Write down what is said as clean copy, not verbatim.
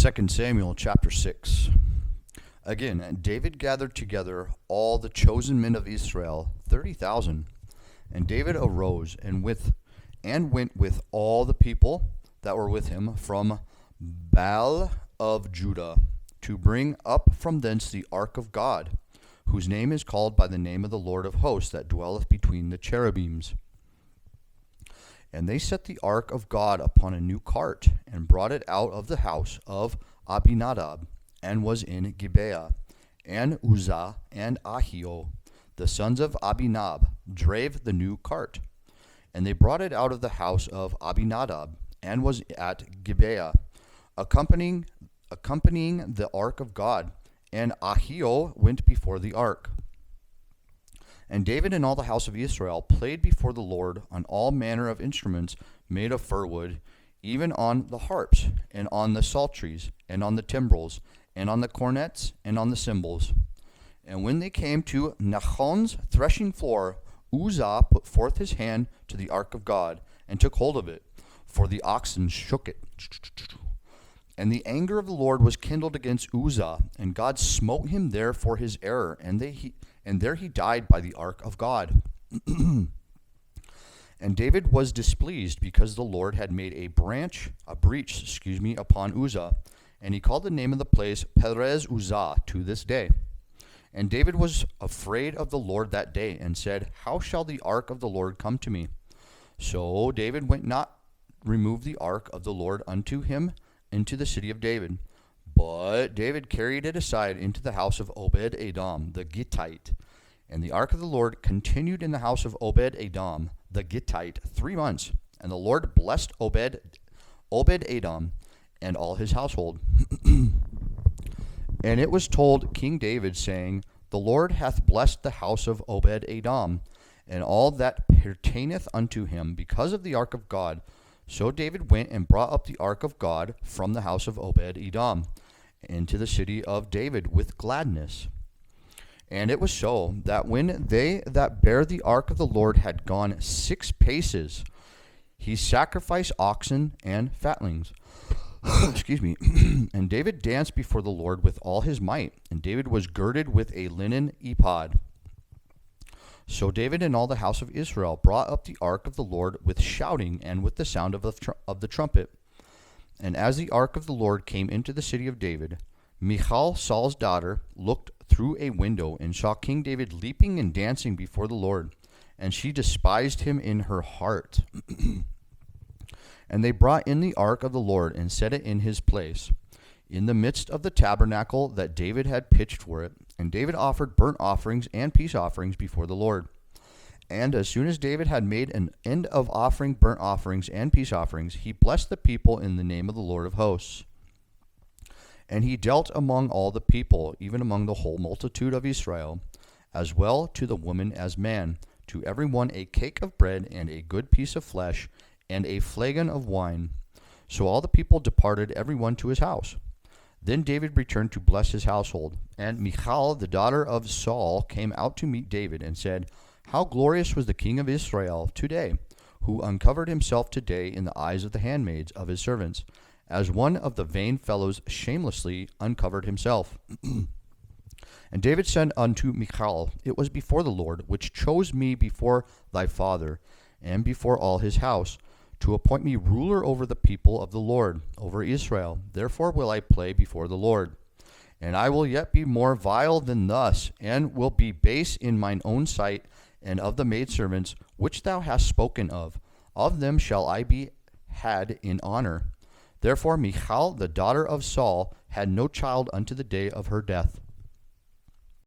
2 Samuel chapter 6. Again, David gathered together all the chosen men of Israel, 30,000. And David arose and went with all the people that were with him from Baale of Judah to bring up from thence the ark of God, whose name is called by the name of the Lord of hosts that dwelleth between the cherubims. And they set the ark of God upon a new cart, and brought it out of the house of Abinadab, and was in Gibeah. And Uzzah and Ahio, the sons of Abinadab, drave the new cart. And they brought it out of the house of Abinadab, and was at Gibeah, accompanying the ark of God. And Ahio went before the ark. And David and all the house of Israel played before the Lord on all manner of instruments made of fir wood, even on the harps, and on the psalteries, and on the timbrels, and on the cornets, and on the cymbals. And when they came to Nachon's threshingfloor, Uzzah put forth his hand to the ark of God, and took hold of it, for the oxen shook it. And the anger of the Lord was kindled against Uzzah, and God smote him there for his error, and there he died by the ark of God. And David was displeased because the Lord had made a breach, upon Uzzah, and he called the name of the place Perez Uzzah to this day. And David was afraid of the Lord that day, and said, How shall the ark of the Lord come to me? So David went not remove the ark of the Lord unto him into the city of David. But David carried it aside into the house of Obed-Edom the Gittite. And the ark of the Lord continued in the house of Obed-Edom the Gittite 3 months. And the Lord blessed Obed-Edom and all his household. And it was told King David, saying, The Lord hath blessed the house of Obed-Edom, and all that pertaineth unto him, because of the ark of God. So David went and brought up the ark of God from the house of Obed-Edom into the city of David with gladness. And it was so, that when they that bare the ark of the Lord had gone 6 paces, he sacrificed oxen and fatlings. And David danced before the Lord with all his might, and David was girded with a linen ephod. So David and all the house of Israel brought up the ark of the Lord with shouting and with the sound of the trumpet. And as the ark of the Lord came into the city of David, Michal, Saul's daughter, looked through a window and saw King David leaping and dancing before the Lord, and she despised him in her heart. And they brought in the ark of the Lord and set it in his place, in the midst of the tabernacle that David had pitched for it. And David offered burnt offerings and peace offerings before the Lord. And as soon as David had made an end of offering burnt offerings and peace offerings, he blessed the people in the name of the Lord of hosts. And he dealt among all the people, even among the whole multitude of Israel, as well to the woman as man, to every one a cake of bread and a good piece of flesh and a flagon of wine. So all the people departed, every one to his house. Then David returned to bless his household. And Michal, the daughter of Saul, came out to meet David, and said, How glorious was the king of Israel today, who uncovered himself today in the eyes of the handmaids of his servants, as one of the vain fellows shamelessly uncovered himself. And David said unto Michal, It was before the Lord, which chose me before thy father, and before all his house, to appoint me ruler over the people of the Lord, over Israel. Therefore will I play before the Lord. And I will yet be more vile than thus, and will be base in mine own sight, and of the maidservants which thou hast spoken of them shall I be had in honor. Therefore Michal, the daughter of Saul, had no child unto the day of her death.